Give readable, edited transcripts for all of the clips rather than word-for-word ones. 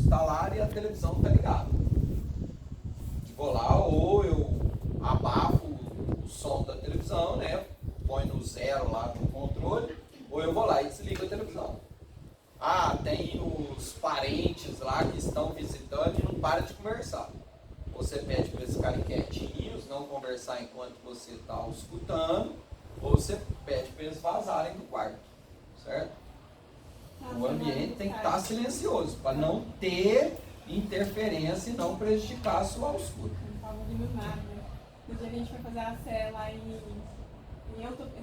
está lá e a televisão está ligada. Vou lá, ou eu abafo o som da televisão, né? Põe no 0 lá no controle, ou eu vou lá e desligo a televisão. Ah, tem os parentes lá que estão visitando e não para de conversar. Você pede para eles ficarem quietinhos, não conversar enquanto você está escutando, ou você pede para eles vazarem do quarto, certo? O ambiente tem que estar silencioso, para não ter interferência e não prejudicar a sua escuta. Não estava ouvindo nada. No dia que a gente foi fazer a CE lá em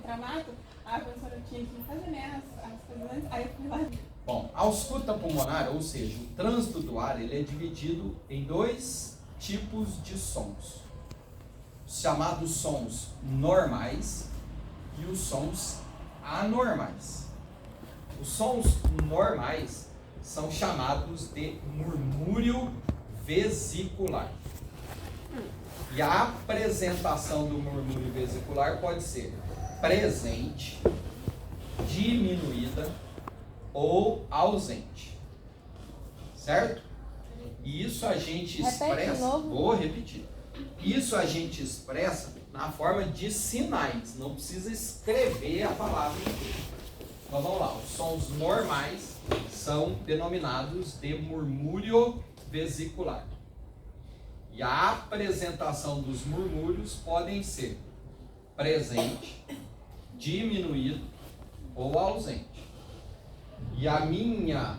Tramato, a professora tinha que fazer, né, as coisas antes, aí eu fui lá. Bom, a ausculta pulmonar, ou seja, o trânsito do ar, ele é dividido em dois tipos de sons. Os chamados sons normais e os sons anormais. Os sons normais são chamados de murmúrio vesicular. E a apresentação do murmúrio vesicular pode ser presente, diminuída ou ausente. Certo? E isso a gente expressa. Vou repetir. Isso a gente expressa na forma de sinais. Não precisa escrever a palavra inteira. Então vamos lá. Os sons normais são denominados de murmúrio vesicular. E a apresentação dos murmúrios podem ser presente, diminuído ou ausente. E a minha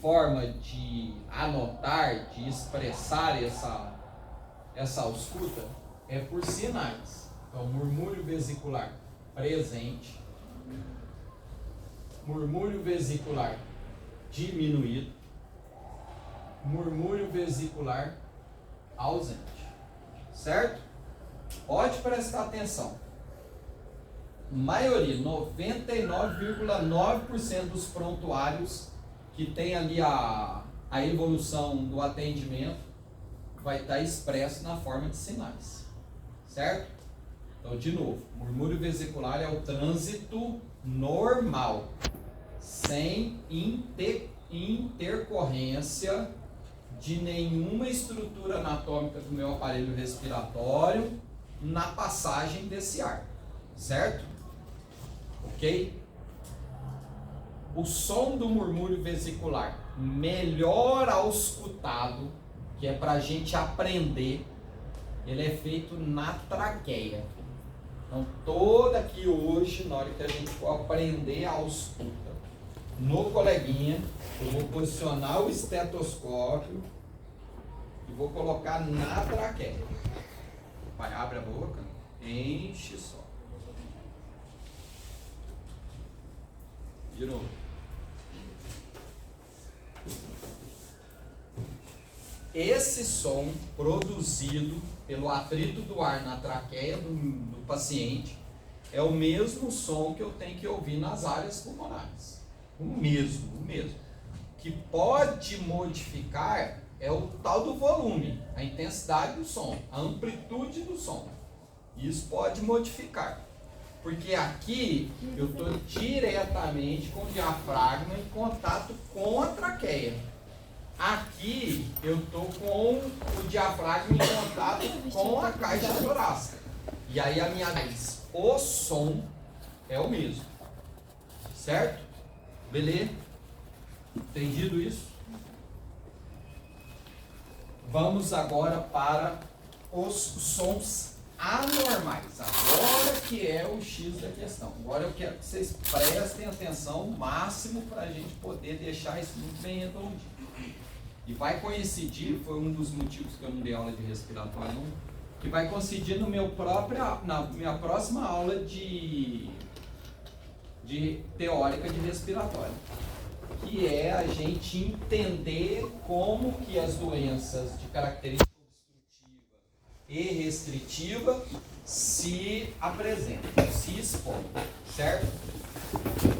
forma de anotar, de expressar essa ausculta é por sinais. Então, murmúrio vesicular presente, murmúrio vesicular diminuído, murmúrio vesicular ausente. Certo? Pode prestar atenção. Maioria, 99,9% dos prontuários que tem ali a evolução do atendimento vai estar expresso na forma de sinais. Certo? Então, de novo, murmúrio vesicular é o trânsito normal, sem intercorrência de nenhuma estrutura anatômica do meu aparelho respiratório na passagem desse ar. Certo? Ok? O som do murmúrio vesicular melhor auscultado, que é para a gente aprender, ele é feito na traqueia. Então, toda aqui hoje, na hora que a gente for aprender a ausculta, no coleguinha, eu vou posicionar o estetoscópio e vou colocar na traqueia. Vai, abre a boca, enche só. De novo. Esse som produzido pelo atrito do ar na traqueia do paciente é o mesmo som que eu tenho que ouvir nas áreas pulmonares. O mesmo. O que pode modificar é o tal do volume, a intensidade do som, a amplitude do som. Isso pode modificar. Porque aqui eu estou diretamente com o diafragma em contato com a traqueia. Aqui eu estou com o diafragma em contato com a caixa torácica. E aí a minha vez, o som é o mesmo. Certo? Beleza? Entendido isso? Vamos agora para os sons anormais. Agora que é o X da questão. Agora eu quero que vocês prestem atenção o máximo para a gente poder deixar isso muito bem redondinho. E vai coincidir, foi um dos motivos que eu não dei aula de respiratório, não, que vai coincidir na minha próxima aula de teórica de respiratório, que é a gente entender como que as doenças de característica obstrutiva e restritiva se apresentam, se expõem, certo?